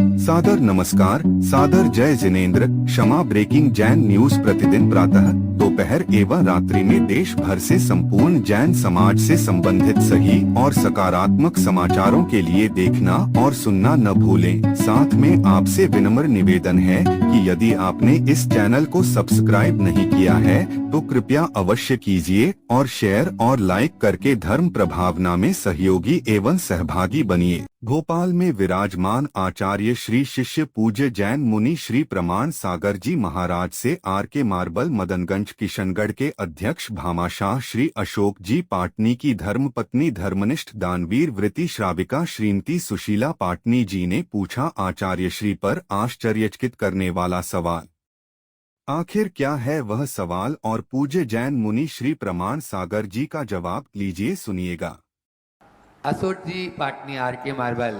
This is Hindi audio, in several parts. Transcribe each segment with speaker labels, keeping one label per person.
Speaker 1: सादर नमस्कार, सादर जय जिनेंद्र। क्षमा ब्रेकिंग जैन न्यूज प्रतिदिन प्रातः, दोपहर एवं रात्रि में देश भर से संपूर्ण जैन समाज से संबंधित सही और सकारात्मक समाचारों के लिए देखना और सुनना न भूलें। साथ में आपसे विनम्र निवेदन है कि यदि आपने इस चैनल को सब्सक्राइब नहीं किया है तो कृपया अवश्य कीजिए और शेयर और लाइक करके धर्म प्रभावना में सहयोगी एवं सहभागी बनिए। भोपाल में विराजमान आचार्य श्री शिष्य पूज्य जैन मुनि श्री प्रमाण सागर जी महाराज से आर के मार्बल मदनगंज किशनगढ़ के अध्यक्ष भामाशाह श्री अशोक जी पाटनी की धर्मपत्नी धर्मनिष्ठ दानवीर वृत्ति श्राविका श्रीमती सुशीला पाटनी जी ने पूछा आचार्य श्री पर आश्चर्यचकित करने वाला सवाल। आखिर क्या है वह सवाल और पूज्य जैन मुनि श्री प्रमाण सागर जी का जवाब लीजिए, सुनिएगा।
Speaker 2: अशोक जी पाटनी आर के मार्बल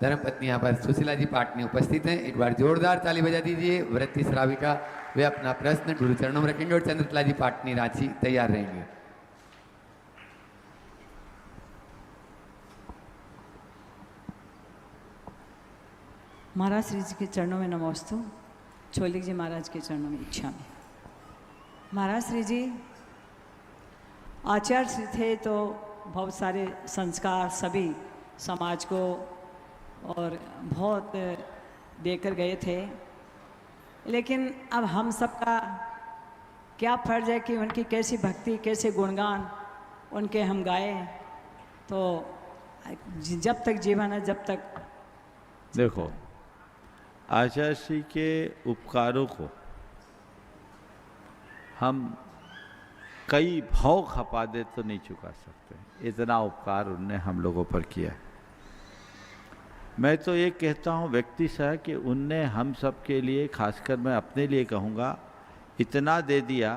Speaker 2: धर्मपत्नी यहाँ पर सुशीला जी पाटनी उपस्थित हैं। एक बार जोरदार ताली बजा दीजिए। वृत्ति श्राविका वे अपना प्रश्न गुरु चरणों में रखेंगे और चंद्रकला जी पाटनी रांची तैयार रहेंगे।
Speaker 3: महाराज श्री जी के चरणों में नमोस्तु। छोलिक जी महाराज के चरणों में इच्छा में। महाराज श्री जी आचार्य श्री थे तो बहुत सारे संस्कार सभी समाज को और बहुत देकर गए थे, लेकिन अब हम सबका क्या फर्ज है कि उनकी कैसी भक्ति कैसे गुणगान उनके हम गाए। तो जब तक जीवन है जब तक
Speaker 4: देखो, आचार्य श्री के उपकारों को हम कई भाव खपा दे तो नहीं चुका सकते। इतना उपकार उनने हम लोगों पर किया है। मैं तो ये कहता हूँ व्यक्ति सह कि उनने हम सब के लिए, खासकर मैं अपने लिए कहूँगा, इतना दे दिया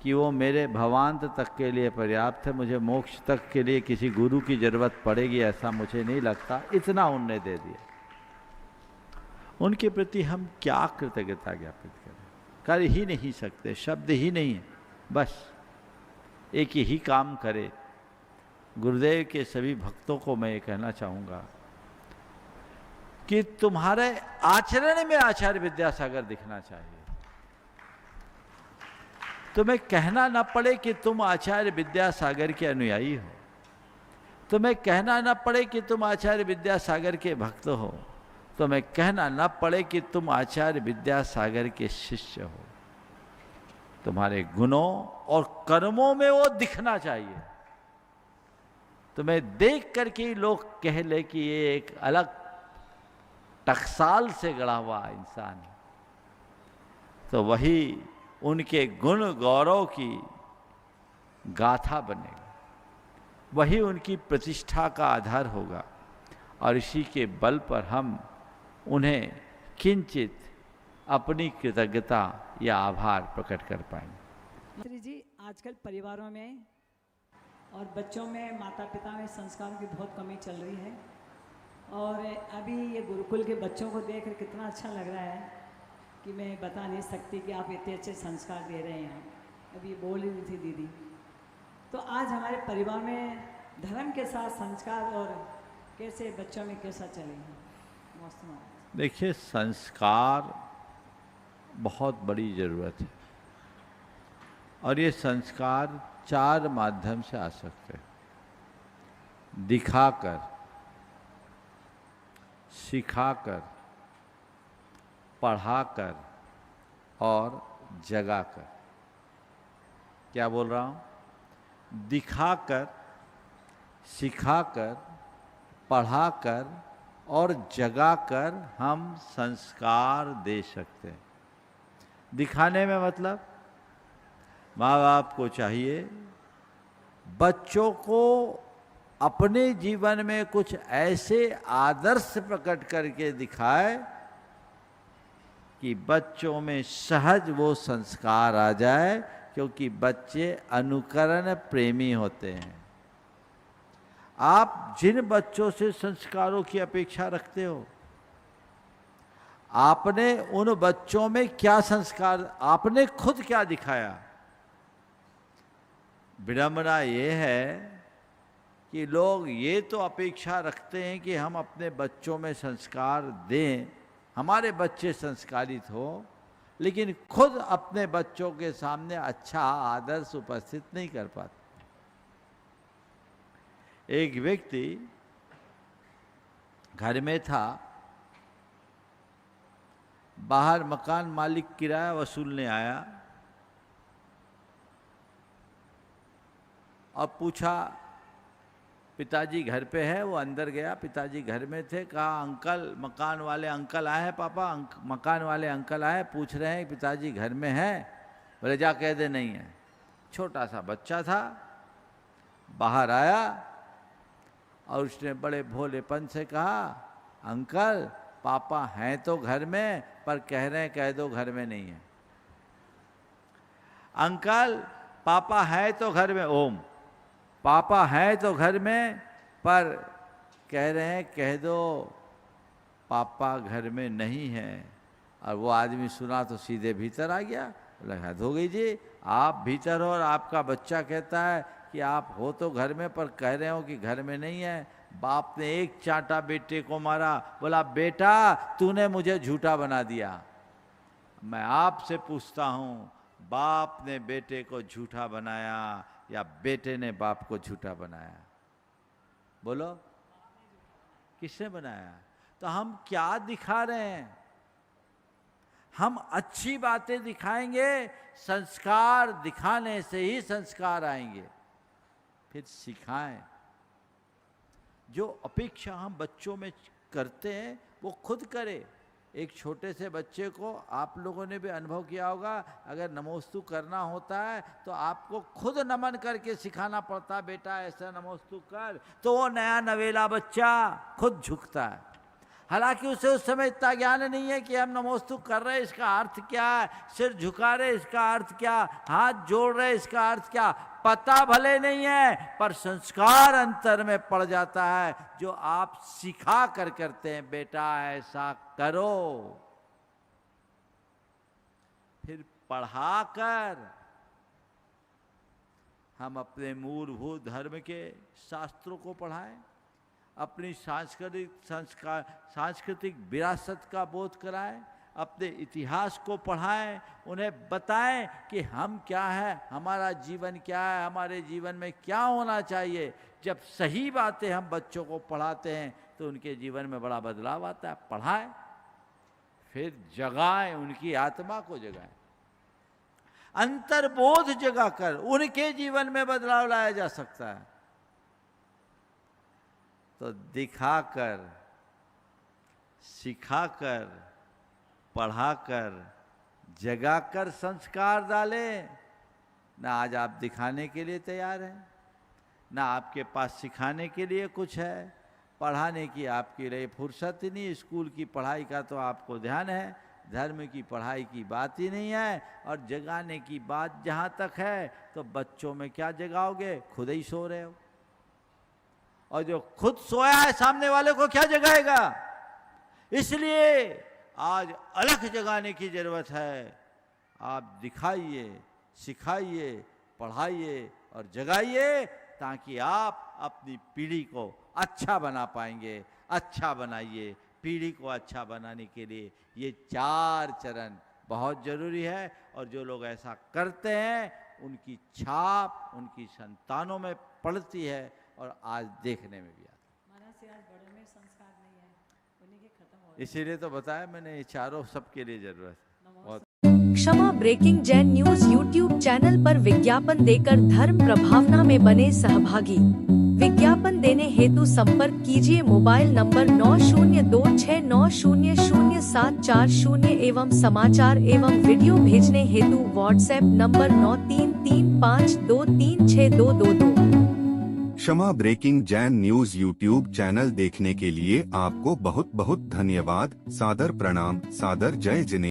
Speaker 4: कि वो मेरे भवांत तक के लिए पर्याप्त है। मुझे मोक्ष तक के लिए किसी गुरु की ज़रूरत पड़ेगी ऐसा मुझे नहीं लगता। इतना उनने दे दिया। उनके प्रति हम क्या कृतज्ञता ज्ञापित करें? कर ही नहीं सकते, शब्द ही नहीं है। बस एक ही काम करे। गुरुदेव के सभी भक्तों को मैं ये कहना चाहूँगा कि तुम्हारे आचरण में आचार्य विद्यासागर दिखना चाहिए। तुम्हें कहना न पड़े कि तुम आचार्य विद्यासागर के अनुयायी हो, तुम्हें कहना न पड़े कि तुम आचार्य विद्यासागर के भक्त हो, तुम्हें कहना न पड़े कि तुम आचार्य विद्यासागर के शिष्य हो। तुम्हारे गुणों और कर्मों में वो दिखना चाहिए। तुम्हें देख करके ही लोग कह ले कि ये एक अलग टकसाल से गढ़ा हुआ इंसान है। तो वही उनके गुण गौरव की गाथा बनेगा, वही उनकी प्रतिष्ठा का आधार होगा और इसी के बल पर हम उन्हें किंचित अपनी कृतज्ञता या आभार प्रकट कर पाएंगे।
Speaker 3: श्री जी आजकल परिवारों में और बच्चों में, माता पिता में संस्कारों की बहुत कमी चल रही है। और अभी ये गुरुकुल के बच्चों को देखकर कितना अच्छा लग रहा है कि मैं बता नहीं सकती कि आप इतने अच्छे संस्कार दे रहे हैं। अभी बोल ही रही थी दीदी। तो आज हमारे परिवार में धर्म के साथ संस्कार और कैसे बच्चों में कैसा चलेगा?
Speaker 4: देखिए, संस्कार बहुत बड़ी ज़रूरत है और ये संस्कार 4 माध्यम से आ सकते हैं। दिखाकर, सिखाकर, पढ़ाकर और जगाकर। क्या बोल रहा हूँ? दिखाकर, सिखाकर, पढ़ाकर और जगाकर हम संस्कार दे सकते हैं। दिखाने में मतलब माँ बाप को चाहिए बच्चों को अपने जीवन में कुछ ऐसे आदर्श प्रकट करके दिखाए कि बच्चों में सहज वो संस्कार आ जाए, क्योंकि बच्चे अनुकरण प्रेमी होते हैं। आप जिन बच्चों से संस्कारों की अपेक्षा रखते हो, आपने उन बच्चों में क्या संस्कार, आपने खुद क्या दिखाया? विडंबना ये है कि लोग ये तो अपेक्षा रखते हैं कि हम अपने बच्चों में संस्कार दें, हमारे बच्चे संस्कारित हो, लेकिन खुद अपने बच्चों के सामने अच्छा आदर्श उपस्थित नहीं कर पाते। एक व्यक्ति घर में था, बाहर मकान मालिक किराया वसूलने आया और पूछा पिताजी घर पे है। वो अंदर गया, पिताजी घर में थे। कहा अंकल, मकान वाले अंकल आए हैं पापा, मकान वाले अंकल आए, पूछ रहे हैं पिताजी घर में है। बोले जा कह दे नहीं है। छोटा सा बच्चा था, बाहर आया और उसने बड़े भोलेपन से कहा अंकल पापा हैं तो घर में, पर कह रहे हैं कह दो घर में नहीं है। अंकल पापा है तो घर में, ओम पापा है तो घर में, पर कह रहे हैं कह दो पापा घर में नहीं है। और वो आदमी सुना तो सीधे भीतर आ गया। बोला हद हो गई जी, आप भीतर हो और आपका बच्चा कहता है कि आप हो तो घर में पर कह रहे हो कि घर में नहीं है। बाप ने एक चांटा बेटे को मारा। बोला बेटा तूने मुझे झूठा बना दिया। मैं आपसे पूछता हूं, बाप ने बेटे को झूठा बनाया या बेटे ने बाप को झूठा बनाया? बोलो किसने बनाया? तो हम क्या दिखा रहे हैं? हम अच्छी बातें दिखाएंगे, संस्कार दिखाने से ही संस्कार आएंगे। फिर सिखाएं। जो अपेक्षा हम बच्चों में करते हैं वो खुद करे। एक छोटे से बच्चे को आप लोगों ने भी अनुभव किया होगा, अगर नमोस्तु करना होता है तो आपको खुद नमन करके सिखाना पड़ता है, बेटा ऐसा नमोस्तु कर, तो वो नया नवेला बच्चा खुद झुकता है। हालांकि उसे उस समय इतना ज्ञान नहीं है कि हम नमोस्तु कर रहे इसका अर्थ क्या है, सिर झुका रहे इसका अर्थ क्या, हाथ जोड़ रहे इसका अर्थ क्या, पता भले नहीं है, पर संस्कार अंतर में पड़ जाता है जो आप सिखा कर करते हैं। बेटा ऐसा करो, फिर पढ़ा कर हम अपने मूलभूत धर्म के शास्त्रों को पढ़ाएं, अपनी सांस्कृतिक विरासत का बोध कराएं, अपने इतिहास को पढ़ाएं, उन्हें बताएं कि हम क्या है, हमारा जीवन क्या है, हमारे जीवन में क्या होना चाहिए। जब सही बातें हम बच्चों को पढ़ाते हैं तो उनके जीवन में बड़ा बदलाव आता है। पढ़ाएं, फिर जगाएं, उनकी आत्मा को जगाएं, अंतर्बोध जगाकर उनके जीवन में बदलाव लाया जा सकता है। तो दिखाकर, सिखाकर, पढ़ाकर, जगाकर संस्कार डालें। ना आज आप दिखाने के लिए तैयार हैं, ना आपके पास सिखाने के लिए कुछ है, पढ़ाने की आपकी रही फुर्सत ही नहीं। स्कूल की पढ़ाई का तो आपको ध्यान है, धर्म की पढ़ाई की बात ही नहीं है। और जगाने की बात जहाँ तक है तो बच्चों में क्या जगाओगे? खुद ही सो रहे हो, और जो खुद सोया है सामने वाले को क्या जगाएगा? इसलिए आज अलग जगाने की जरूरत है। आप दिखाइए, सिखाइए, पढ़ाइए और जगाइए, ताकि आप अपनी पीढ़ी को अच्छा बना पाएंगे। अच्छा बनाइए, पीढ़ी को अच्छा बनाने के लिए ये 4 चरण बहुत जरूरी है। और जो लोग ऐसा करते हैं उनकी छाप उनकी संतानों में पड़ती है और आज देखने में भी आता है।
Speaker 3: हमारा से आज बड़ों में संस्कार नहीं है, उन्हीं के खत्म हो रहे हैं।
Speaker 4: इसीलिए तो बताया मैंने, ये चारों सबके लिए जरूरत है। बहुत
Speaker 5: Kshama breaking Jain news YouTube channel पर विज्ञापन देकर धर्म प्रभावना में बने सहभागी। विज्ञापन देने हेतु संपर्क कीजिए मोबाइल नंबर 9026900740 एवं समाचार एवं वीडियो भेजने हेतु WhatsApp number 9335236222।
Speaker 1: Kshama breaking Jain news YouTube channel देखने के लिए आपको बहुत बहुत धन्यवाद। सादर प्रणाम, सादर जय जिनेंद्र।